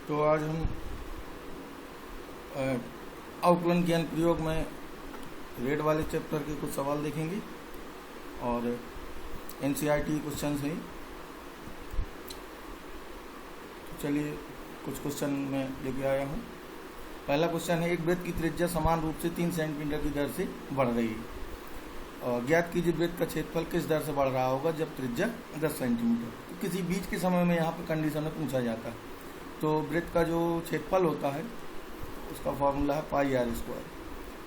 तो आज हम अवकलन के अनुप्रयोग में रेड वाले चैप्टर के कुछ सवाल देखेंगे और एनसीईआरटी क्वेश्चन हैं। तो चलिए कुछ क्वेश्चन मैं लेके आया हूँ। पहला क्वेश्चन है, एक वृत्त की त्रिज्या समान रूप से 3 सेंटीमीटर की दर से बढ़ रही है और ज्ञात कीजिए वृत्त का क्षेत्रफल किस दर से बढ़ रहा होगा जब त्रिज्या 10 सेंटीमीटर। तो किसी बीच के समय में यहाँ पर कंडीशन में पूछा जाता है। तो वृत्त का जो क्षेत्रफल होता है उसका फॉर्मूला है पाई आर स्क्वायर।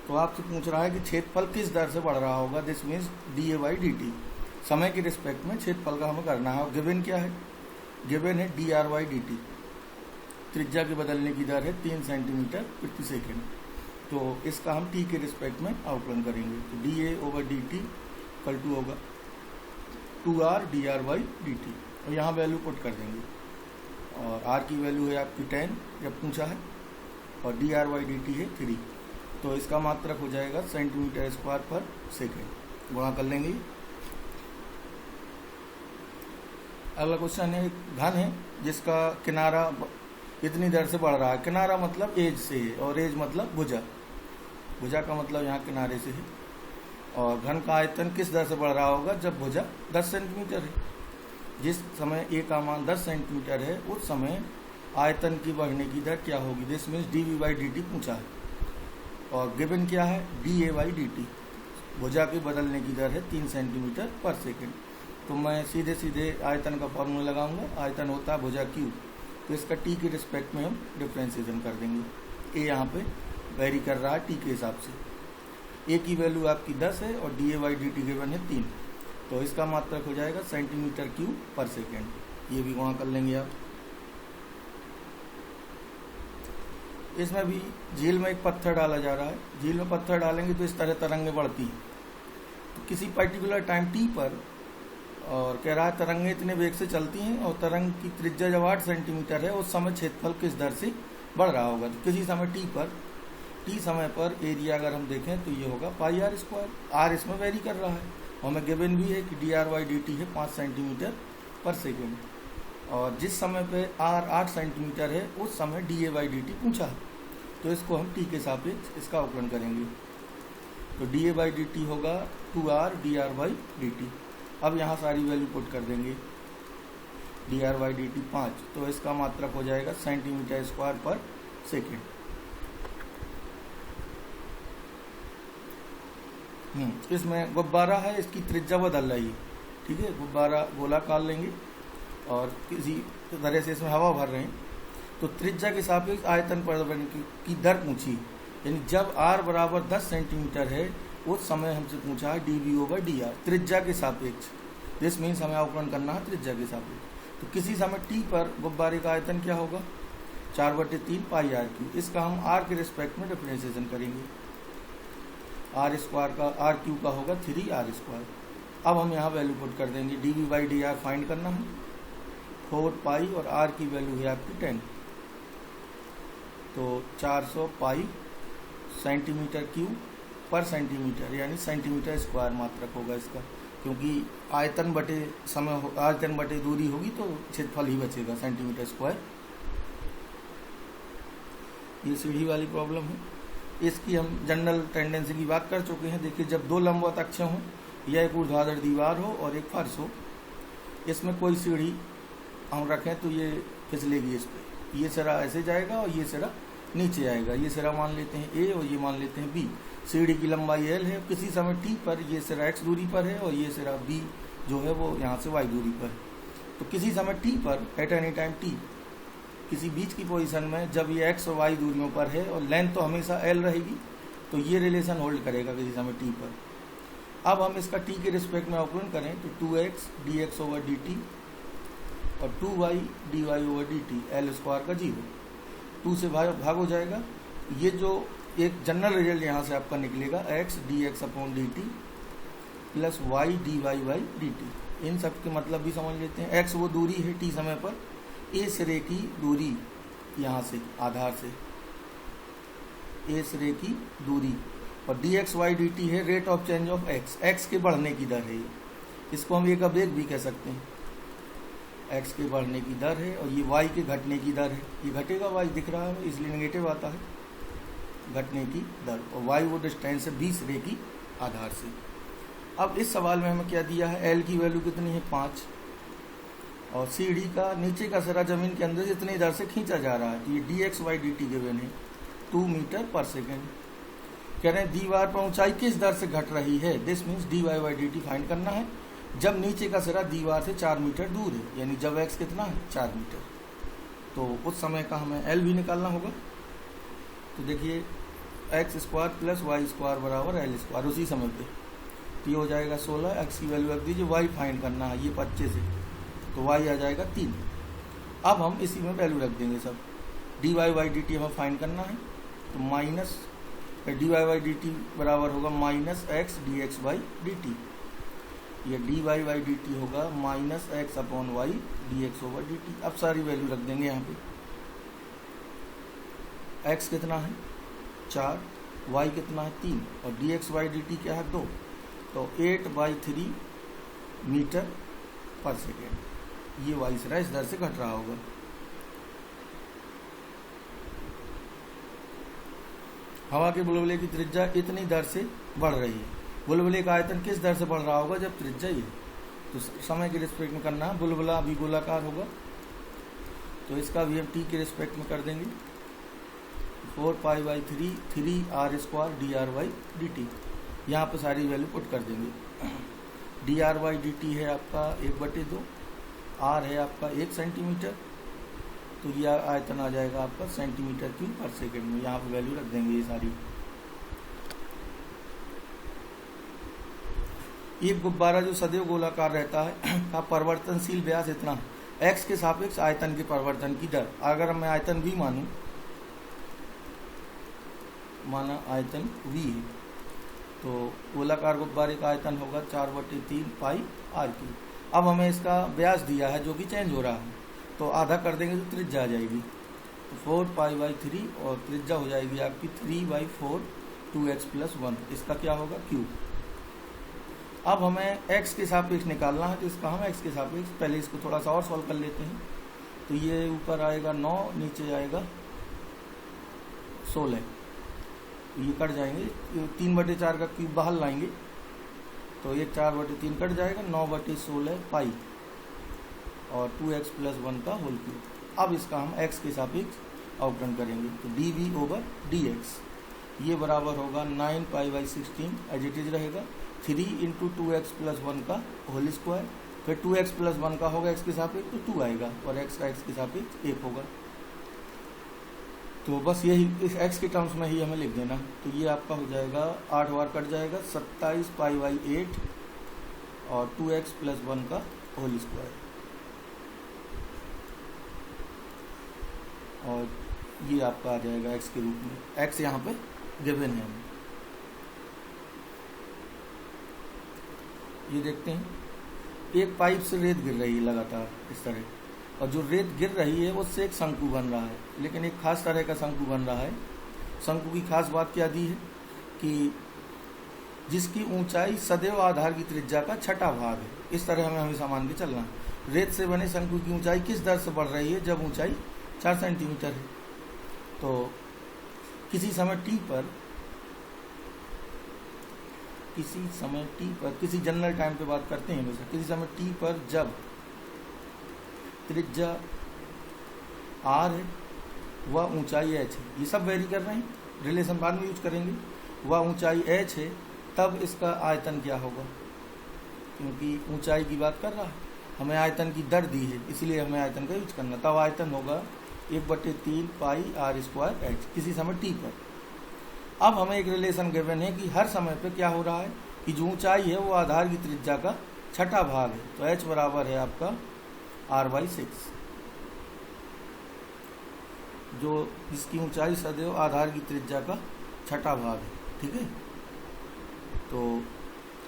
तो आपसे पूछ रहा है कि क्षेत्रफल किस दर से बढ़ रहा होगा, this means D A by D T. समय के रिस्पेक्ट में क्षेत्रफल का हमें करना है और गिवन क्या है, गिवन है D R by D T. त्रिज्या के बदलने की दर है 3 सेंटीमीटर प्रति सेकेंड। तो इसका हम टी के रिस्पेक्ट में अवकलन करेंगे। तो D A over D T equal to होगा 2r D R by D T और यहाँ वैल्यू पुट कर देंगे और r की वैल्यू है आपकी 10 जब पूछा है और D R by D T है 3। तो इसका मात्रक हो जाएगा सेंटीमीटर स्क्वायर पर सेकेंड। गुणा कर लेंगे। अगला क्वेश्चन है, घन है जिसका किनारा इतनी दर से बढ़ रहा है। किनारा मतलब एज से है और एज मतलब भुजा। भुजा का मतलब यहाँ किनारे से है। और घन का आयतन किस दर से बढ़ रहा होगा जब भुजा 10 सेंटीमीटर है। जिस समय ए का मान 10 सेंटीमीटर है उस समय आयतन की बढ़ने की दर क्या होगी, this means D V by D T पूछा है और गिवन क्या है D A by D T. भुजा के बदलने की दर है 3 सेंटीमीटर पर सेकेंड। तो मैं सीधे सीधे आयतन का फॉर्मूला लगाऊंगा। आयतन होता है भुजा क्यू। तो इसका टी के रिस्पेक्ट में हम डिफ्रेंशिएशन कर देंगे। ए यहाँ पे वेरी कर रहा है टी के हिसाब से। ए की वैल्यू आपकी 10 है और D A by D T given है 3। तो इसका मात्रक हो जाएगा सेंटीमीटर क्यूब पर सेकेंड। ये भी वहाँ कर लेंगे आप। इसमें भी झील में एक पत्थर डाला जा रहा है। झील में पत्थर डालेंगे तो इस तरह तरंगें बढ़ती हैं। तो किसी पर्टिकुलर टाइम टी पर और कह रहा है तरंगें इतने वेग से चलती हैं और तरंग की त्रिज्या जब 8 सेंटीमीटर है उस समय क्षेत्रफल किस दर से बढ़ रहा होगा। तो किसी समय टी समय पर एरिया अगर हम देखें तो ये होगा पाई आर स्क्वायर। आर इसमें वेरी कर रहा है और हमें गिवन भी है कि D R by D T है 5 सेंटीमीटर पर सेकेंड। और जिस समय पे आर 8 सेंटीमीटर है उस समय D A by D T पूछा है। तो इसको हम टी के सापेक्ष इसका अवकलन करेंगे। तो D A by D T होगा 2r D R by D T. अब यहाँ सारी वैल्यू पुट कर देंगे। D R by D T 5। तो इसका मात्रक हो जाएगा सेंटीमीटर स्क्वायर पर सेकेंड। इसमें गुब्बारा है, इसकी त्रिज्या बदल रही है। ठीक है, गुब्बारा गोलाकार लेंगे और किसी तरह से इसमें हवा भर रहे हैं। तो त्रिज्या के सापेक्ष आयतन परिवर्तन की दर पूछी, यानी जब r बराबर 10 सेंटीमीटर है उस समय हमसे पूछा है D V over D R त्रिज्या के सापेक्ष। दिस मीन्स हमें अवकलन करना है त्रिज्या के सापेक्ष। तो किसी समय t पर गुब्बारे का आयतन क्या होगा 4/3 पाई आर क्यू। इसका हम r के रिस्पेक्ट में डिफरेंशिएशन करेंगे। आर स्क्वायर का आर क्यू का होगा 3r स्क्वायर। अब हम यहाँ वैल्यू पुट कर देंगे। D V by D R find करना है 4 पाई और r की वैल्यू है आपकी 10। तो 400 पाई सेंटीमीटर क्यूब पर सेंटीमीटर यानी सेंटीमीटर स्क्वायर मात्रक होगा इसका, क्योंकि आयतन बटे दूरी होगी तो क्षेत्रफल ही बचेगा सेंटीमीटर स्क्वायर। ये सीढ़ी वाली प्रॉब्लम है। इसकी हम जनरल टेंडेंसी की बात कर चुके हैं। देखिए, जब 2 लंबवत अक्ष हों या एक ऊर्ध्वाधर दीवार हो और एक फर्श हो, इसमें कोई सीढ़ी हम रखें तो ये फिसलेगी। इस पर ये सिरा ऐसे जाएगा और ये सिरा नीचे आएगा। ये सिरा मान लेते हैं ए और ये मान लेते हैं बी। सीढ़ी की लंबाई एल है। किसी समय टी पर ये सिरा एक्स दूरी पर है और ये सिरा बी जो है वो यहाँ से वाई दूरी पर है। तो किसी समय टी पर एट एनी टाइम टी किसी बीच की पोजीशन में जब ये एक्स और वाई दूरियों पर है और लेंथ तो हमेशा एल रहेगी, तो ये रिलेशन होल्ड करेगा किसी समय टी पर। अब हम इसका टी के रिस्पेक्ट में अवकलन करें तो 2x D X over D T और 2y D Y over D T L square का 0 2 से भाग हो जाएगा। ये जो एक जनरल रिजल्ट यहाँ से आपका निकलेगा x D X upon D T plus Y D Y by D T. इन सब के मतलब भी समझ लेते हैं। x वो दूरी है टी समय पर, ए सिरे की दूरी यहाँ से आधार से ए सिरे की दूरी और D X Y D T है rate of change of x के बढ़ने की दर है ये। इसको हम एक वेग भी कह सकते हैं। एक्स के बढ़ने की दर है और ये वाई के घटने की दर है। ये घटेगा वाई दिख रहा है इसलिए नेगेटिव आता है, घटने की दर। और वाई वो डिस्टेंस है 20 रे की आधार से। अब इस सवाल में हमें क्या दिया है, एल की वैल्यू कितनी है 5 और सी डी का नीचे का सिरा जमीन के अंदर से इतनी दर से खींचा जा रहा है। तो ये D X Y D T given है 2 मीटर पर सेकेंड। कह रहे हैं दीवार पर ऊंचाई किस दर से घट रही है, this means D Y by D T find करना है जब नीचे का सिरा दीवार से 4 मीटर दूर है, यानी जब एक्स कितना है 4 मीटर। तो उस समय का हमें एल भी निकालना होगा। तो देखिए X square plus Y square बराबर एल स्क्वायर उसी समय पे, तो ये हो जाएगा 16। एक्स की वैल्यू रख दीजिए, वाई फाइंड करना है ये 25 है तो वाई आ जाएगा 3। अब हम इसी में वैल्यू रख देंगे सब। D Y by D T हमें फाइंड करना है तो minus D Y by D T बराबर होगा minus X D X by D T. ये D Y by D T होगा minus X upon Y D X over D T. अब सारी वैल्यू रख देंगे यहाँ पे। एक्स कितना है 4, वाई कितना है 3 और D X by D T क्या है 2, तो 8/3 मीटर पर सेकेंड। ये वाई सिरा इस दर से घट रहा होगा। हवा के बुलबुले की त्रिज्या इतनी दर से बढ़ रही है। बुलबुले का आयतन किस दर से बढ़ रहा होगा जब त्रिज्या ये, तो समय के रिस्पेक्ट में करना है। बुलबुला अभी गोलाकार होगा तो इसका भी हम टी के रिस्पेक्ट में कर देंगे 4π/3 3r² dr/dt। यहाँ पे सारी वैल्यू पुट कर देंगे। dr/dt है आपका 1/2, r है आपका 1 सेंटीमीटर, तो यह आयतन आ जाएगा आपका सेंटीमीटर क्यूब पर सेकेंड में। यहाँ पे वैल्यू रख देंगे ये सारी। एक गुब्बारा जो सदैव गोलाकार रहता है का परिवर्तनशील व्यास इतना है, एक्स के सापेक्ष आयतन के परिवर्तन की दर। अगर मैं आयतन v माना आयतन v है तो गोलाकार गुब्बारे का आयतन होगा 4/3 पाई r की। अब हमें इसका व्यास दिया है जो कि चेंज हो रहा है, तो आधा कर देंगे तो त्रिज्या आ जाएगी तो 4π/3 और त्रिज्या हो जाएगी आपकी 3/4 2x + 1। इसका क्या होगा क्यूब। अब हमें x के सापेक्ष निकालना है तो इसका हम x के सापेक्ष पहले इसको थोड़ा सा और सॉल्व कर लेते हैं। तो ये ऊपर आएगा 9, नीचे आएगा 16, तो ये कट जाएंगे। 3/4 का क्यूब बाहर लाएंगे तो ये 4/3 कट जाएगा, 9/16 पाई और 2x + 1 का होल क्यूब। अब इसका हम x के सापेक्ष अवकलन करेंगे तो dv/dx ये बराबर होगा 9π/16 एज इट इज रहेगा 3 × 2x + 1 का होल स्क्वायर, फिर 2x + 1 का होगा x के सापेक्ष तो 2 आएगा और x का x के सापेक्ष 1 होगा। तो बस यही इस x के टर्म्स में ही हमें लिख देना। तो ये आपका हो जाएगा 8 बार कट जाएगा 27π/8 और 2x + 1 का होल स्क्वायर। और ये आपका आ जाएगा x के रूप में। x यहाँ पे गिवन है। ये देखते हैं एक पाइप से रेत गिर रही है लगातार इस तरह, और जो रेत गिर रही है उससे एक शंकु बन रहा है, लेकिन एक खास तरह का शंकु बन रहा है। शंकु की खास बात क्या दी है कि जिसकी ऊंचाई सदैव आधार की त्रिज्या का 6ठा भाग है। इस तरह हमें हमेशा मान के चलना है। रेत से बने शंकु की ऊंचाई किस दर से बढ़ रही है जब ऊंचाई 4 सेंटीमीटर है। तो किसी समय t पर किसी जनरल टाइम पे बात करते हैं हमेशा, किसी समय t पर जब त्रिज्या r है वह ऊंचाई h है, ये सब वेरी कर रहे हैं, रिलेशन बाद में यूज करेंगे। वह ऊंचाई h है तब इसका आयतन क्या होगा, क्योंकि ऊंचाई की बात कर रहा है। हमें आयतन की दर दी है इसलिए हमें आयतन का यूज करना। तब आयतन होगा 1/3 पाई r² h किसी समय t पर। अब हमें एक रिलेशन गिवन है कि हर समय पे क्या हो रहा है कि जो ऊंचाई है वो आधार की त्रिज्या का 6ठा भाग है। तो h बराबर है आपका r/6, जो जिसकी ऊंचाई सदैव आधार की त्रिज्या का 6ठा भाग है। ठीक है, तो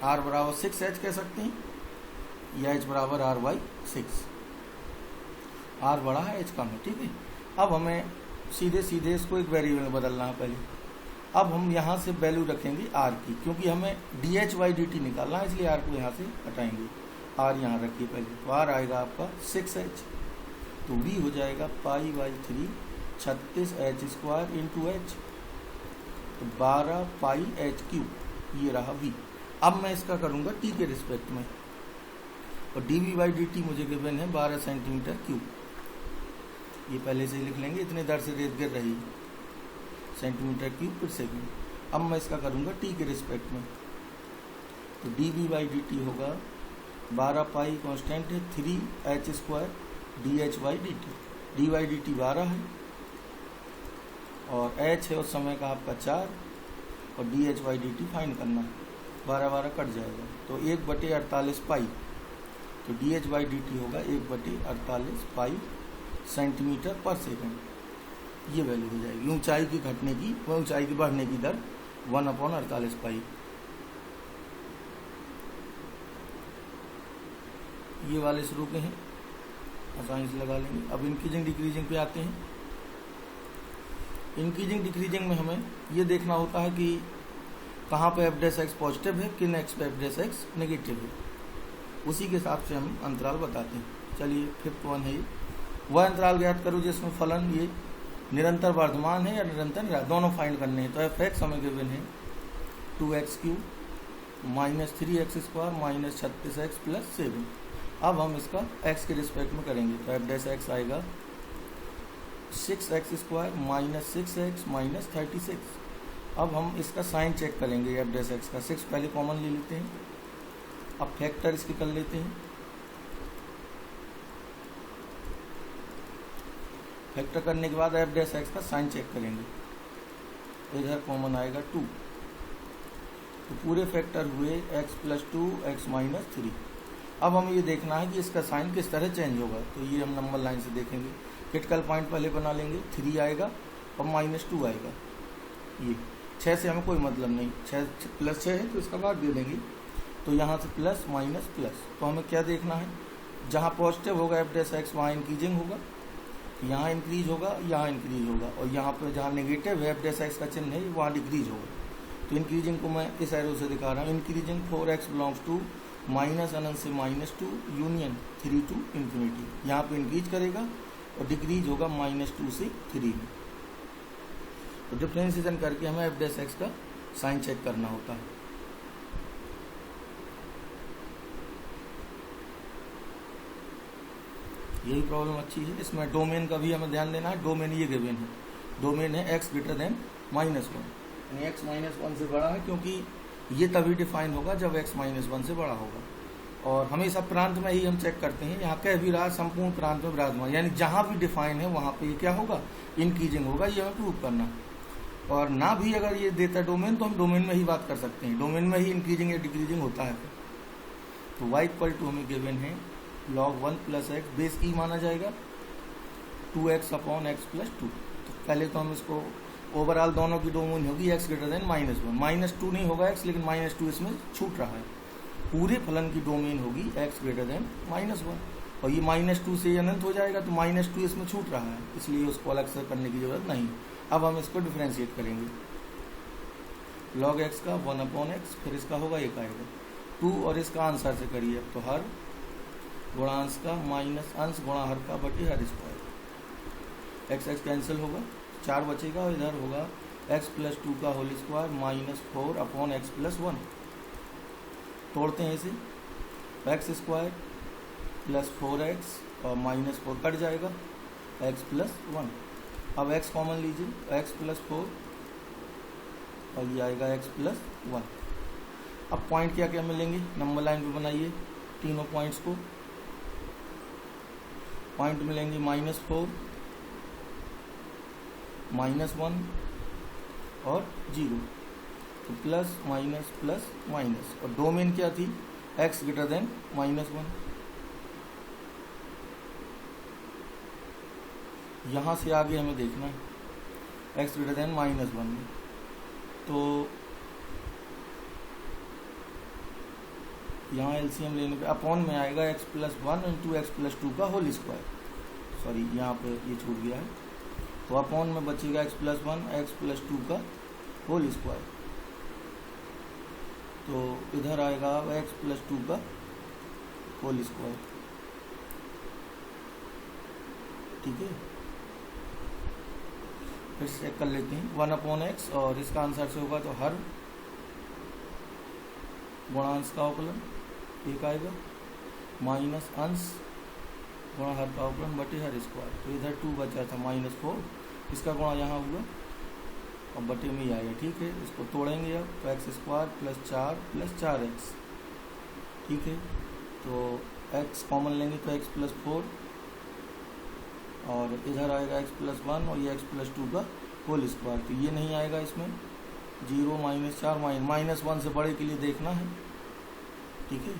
r बराबर 6h कह सकते हैं या h बराबर r/6। r बड़ा है h कम है। ठीक है, अब हमें सीधे सीधे इसको एक वेरिएबल में बदलना है पहले। अब हम यहाँ से वैल्यू रखेंगे r की, क्योंकि हमें dh/dt निकालना है इसलिए r को यहाँ से हटाएंगे। आर यहाँ रखिए पहले, तो आर आएगा आपका 6h, तो v हो जाएगा π/3 36h² इंटू h, तो 12πh³, ये रहा v। अब मैं इसका करूँगा t के रिस्पेक्ट में, और dv/dt मुझे गिवन है 12 सेंटीमीटर क्यूब, ये पहले से ही लिख लेंगे, इतने दर से रेत गिर रही है सेंटीमीटर क्यूब पर सेकंड। अब मैं इसका करूँगा t के रिस्पेक्ट में, तो dv/dt होगा 12 पाई कांस्टेंट है 3h² dh/dt, dy/dt 12 है और h है उस समय का आपका 4 और dh/dt फाइंड करना है, 12 कट जाएगा तो 1/48 पाई, तो dh/dt होगा 1/48 पाई सेंटीमीटर पर सेकंड, ये वैल्यू हो जाएगी ऊंचाई की घटने की व ऊंचाई की बढ़ने की दर 1/48 पाई। ये वाले शुरू के हैं, आसानी से लगा लेंगे। अब इंक्रीजिंग डिक्रीजिंग पे आते हैं। इंक्रीजिंग डिक्रीजिंग में हमें ये देखना होता है कि कहाँ पे f' पॉजिटिव है, किन x पे f' नेगेटिव है, उसी के हिसाब से हम अंतराल बताते हैं। चलिए 5th वन है, वह अंतराल ज्ञात करो जिसमें फलन ये निरंतर वर्धमान है या निरंतर, दोनों फाइंड करने हैं। तो f(x) हमें गिवन है 2x³ -3x² -36x + 7। अब हम इसका x के रिस्पेक्ट में करेंगे, तो f' आएगा 6x² -6x -36। अब हम इसका साइन चेक करेंगे f' का, 6 पहले कॉमन ले लेते हैं, अब फैक्टर इसके कर लेते हैं। फैक्टर करने के बाद f' का साइन चेक करेंगे, इधर कॉमन आएगा 2, तो पूरे फैक्टर हुए x + 2 x - 3। अब हमें ये देखना है कि इसका साइन किस तरह चेंज होगा, तो ये हम नंबर लाइन से देखेंगे। क्रिटिकल पॉइंट पहले बना लेंगे, 3 आएगा और -2 आएगा। ये 6 से हमें कोई मतलब नहीं, 6 + 6 है तो इसका बाद दे देंगे, तो यहाँ से प्लस माइनस प्लस। तो हमें क्या देखना है, जहाँ पॉजिटिव होगा f' वहाँ इंक्रीजिंग होगा, यहाँ इंक्रीज होगा, यहाँ इंक्रीज होगा, और यहाँ पर जहाँ नेगेटिव है f' का चिन्ह है वहाँ डिक्रीज होगा। तो इंक्रीजिंग को मैं इस एरो से दिखा रहा हूँ। इंक्रीजिंग 4x बिलोंग्स टू -अनंत से -2 यूनियन 3 टू इंफिनिटी, यहाँ पे इंक्रीज करेगा और डिक्रीज होगा -2 से 3 में। तो डिफ्रेंशिएशन करके हमें f' का साइन चेक करना होता है। यही प्रॉब्लम अच्छी है। इसमें डोमेन का भी हमें ध्यान देना है। डोमेन ये गिवन है, डोमेन है x > -1, यानी x - 1 से बड़ा है, क्योंकि ये तभी डिफाइन होगा जब x - 1 से बड़ा होगा। और हमेशा प्रांत में ही हम चेक करते हैं, यहाँ कह भी रहा संपूर्ण प्रांत में विराजमान, यानी जहाँ भी डिफाइन है वहाँ पे ये क्या होगा, इंक्रीजिंग होगा, ये हमें प्रूव करना। और ना भी अगर ये देता डोमेन तो हम डोमेन में ही बात कर सकते हैं, डोमेन में ही इंक्रीजिंग या डिक्रीजिंग होता है। तो y = हमें गिवन है log 1 + x, बेस e माना जाएगा 2x/x + 2। तो पहले तो हम इसको ओवरऑल दोनों की डोमेन होगी x > -1, -2 नहीं होगा x, लेकिन -2 इसमें छूट रहा है। पूरे फलन की डोमेन होगी x > -1, और ये -2 से अनंत हो जाएगा, तो -2 इसमें छूट रहा है, इसलिए उसको अलग से करने की जरूरत नहीं। अब हम इसको डिफ्रेंशिएट करेंगे, log x का 1/x, फिर इसका होगा 1 आएगा 2, और इसका आंसर से करिए अब, तो हर गुणांश का माइनस अंश गुणा हर का बटे हर स्क्वायर, x कैंसिल होगा, 4 बचेगा, और इधर होगा x + 2 का होल स्क्वायर -4/x + 1। तोड़ते हैं इसे, x² + 4x और -4 कट जाएगा, x + 1। अब x कॉमन लीजिए, x + 4 और ये आएगा x + 1। अब पॉइंट क्या क्या मिलेंगे, नंबर लाइन पे बनाइए तीनों पॉइंट्स को। पॉइंट मिलेंगे -4 -1 और 0, तो प्लस माइनस प्लस माइनस, और डोमेन क्या थी, x > -1। यहाँ से आगे हमें देखना है x > -1 में, तो यहाँ एलसीएम लेने पे अपॉन में आएगा x + 1 × x + 2 का होल स्क्वायर। सॉरी, यहाँ पे ये छूट गया है, तो अपॉन में बचेगा x + 1 x + 2 का होल स्क्वायर। तो इधर आएगा x + 2 का होल स्क्वायर। ठीक है, फिर चेक कर लेते हैं 1/x, और इसका आंसर से होगा तो हर गुणांश का अवकलन एक आएगा माइनस अंश गुणा हर का अवकलन बटे हर स्क्वायर। तो इधर 2 बचा था -4, इसका गुणा यहाँ हुआ और बटे में ही आएगा। ठीक है, इसको तोड़ेंगे अब तो x² + 4 + 4x। ठीक है, तो x कॉमन लेंगे तो x + 4 और इधर आएगा x + 1 और ये x + 2 का होल स्क्वायर। तो ये नहीं आएगा इसमें, 0 -4 -1 से बड़े के लिए देखना है। ठीक है,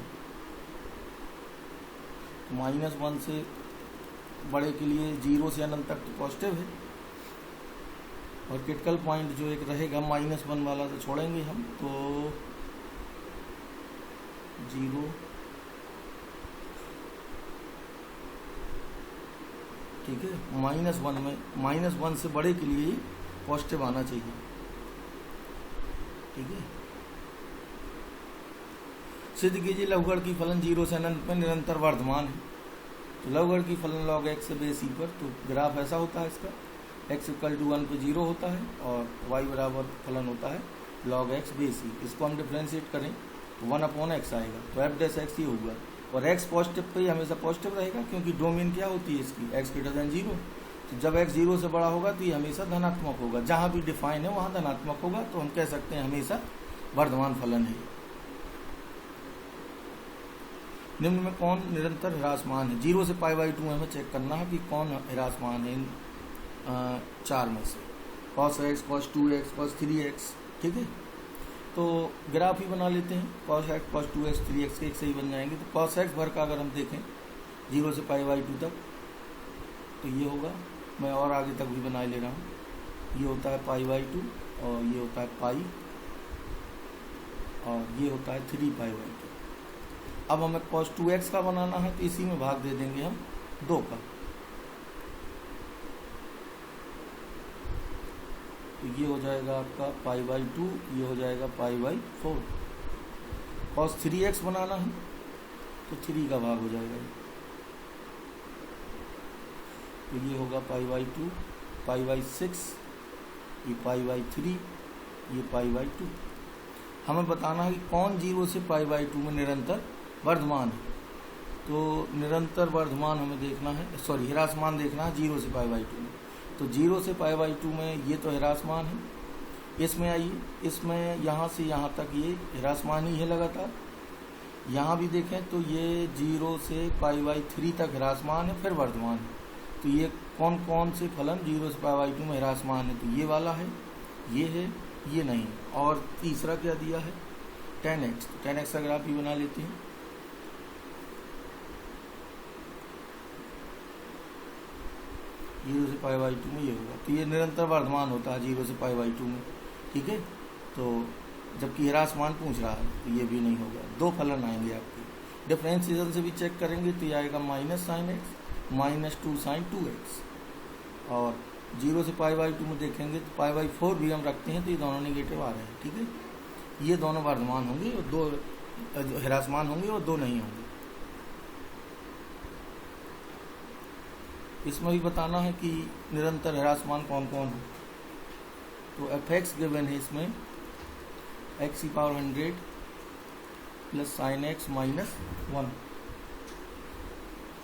तो -1 से बड़े के लिए 0 से अनंत तक तो पॉजिटिव है, और क्रिटिकल पॉइंट जो एक रहेगा -1 वाला तो छोड़ेंगे हम, तो 0 ठीक है, -1 में -1 से बड़े के लिए पॉजिटिव आना चाहिए। ठीक है, सिद्ध कीजिए लघुगण की फलन 0 से अनंत में निरंतर वर्धमान है। तो लघुगण की फलन log x से बेस e पर, तो ग्राफ ऐसा होता है इसका, x = 1 पे 0 होता है और y बराबर फलन होता है log x बेस e। इसको हम डिफ्रेंशिएट करें तो 1/x आएगा, तो f' ये होगा, और x पॉजिटिव पे ही हमेशा पॉजिटिव रहेगा क्योंकि डोमेन क्या होती है इसकी, x > 0। तो जब x 0 से बड़ा होगा तो ये हमेशा धनात्मक होगा, जहाँ भी डिफाइन है वहाँ धनात्मक होगा, तो हम कह सकते हैं हमेशा वर्धमान फलन है। निम्न में कौन निरंतर ह्रासमान है? 0 से π/2 में हमें चेक करना है कि कौन ह्रासमान है इन 4 में से, cos x, cos 2x, cos 3x। ठीक है, तो ग्राफ ही बना लेते हैं, cos x, cos 2x, 3x के एक सही बन जाएंगे। तो cos x भर का अगर हम देखें 0 से π/2 तक, तो ये होगा, मैं और आगे तक भी बना ले रहा हूँ, ये होता है π/2 और ये होता है पाई और ये होता है 3π/2। अब हमें cos 2x का बनाना है तो इसी में भाग दे देंगे हम 2 का, तो ये हो जाएगा आपका π/2, ये हो जाएगा π/4। cos 3x बनाना है तो 3 का भाग हो जाएगा, तो ये होगा π/2, π/6, ये π/3, ये π/2। हमें बताना है कि कौन 0 से π/2 में निरंतर वर्धमान है। तो निरंतर वर्धमान हमें देखना है, सॉरी ह्रासमान देखना है 0 से π/2 में। तो 0 से π/2 में ये तो ह्रासमान है, इसमें आइए, इसमें यहाँ से यहाँ तक ये ह्रासमान ही है लगातार। यहाँ भी देखें तो ये 0 से π/3 तक ह्रासमान है, फिर वर्धमान है। तो ये कौन कौन से फलन 0 से π/2 में ह्रासमान है? तो ये वाला है, ये है, ये नहीं। और तीसरा क्या दिया है? tan x। तो tan x का ग्राफ भी बना लेते हैं। जीरो से π/2 में ये होगा, तो ये निरंतर वर्धमान होता है 0 से π/2 में। ठीक है, तो जबकि ह्रासमान पूछ रहा है तो ये भी नहीं होगा। 2 फलन आएंगे आपके। डिफरेंशिएशन से भी चेक करेंगे तो ये आएगा -sin x -2 sin 2x। और 0 से π/2 में देखेंगे तो π/4 भी हम रखते हैं, तो ये दोनों नेगेटिव आ रहे हैं। ठीक है, ये दोनों वर्धमान होंगे और 2 ह्रासमान होंगे और 2 नहीं होंगे। इसमें भी बताना है कि निरंतर ह्रासमान कौन कौन है। तो f(x) गिवन है इसमें x⁴ प्लस sin x -1।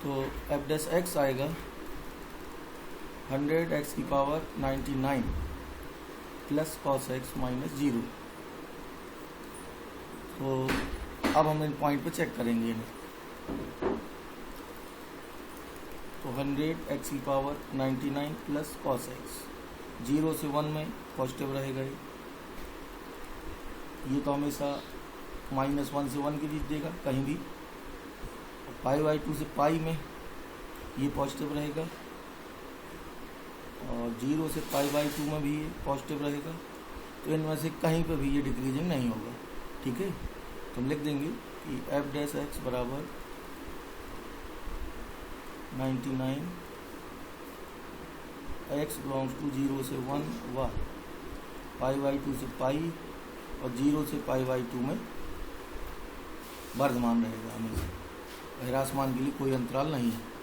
तो f' आएगा 100 x⁴99 प्लस cos x -0। तो अब हम इन पॉइंट पे चेक करेंगे इन्हें। तो 100 x⁴99 प्लस cos x 0 से 1 में पॉजिटिव रहेगा। ये तो हमेशा -1 से 1 के बीच देगा कहीं भी। π/2 से पाई में ये पॉजिटिव रहेगा और 0 से π/2 में भी ये पॉजिटिव रहेगा। तो इनमें से कहीं पे भी ये डिक्रीजिंग नहीं होगा। ठीक है, तो हम लिख देंगे कि f' बराबर 99 x बिलोंग्स टू 0 से 1 व π/2 से पाई और 0 से π/2 में वर्धमान रहेगा हमेशा। ह्रासमान के लिए कोई अंतराल नहीं है।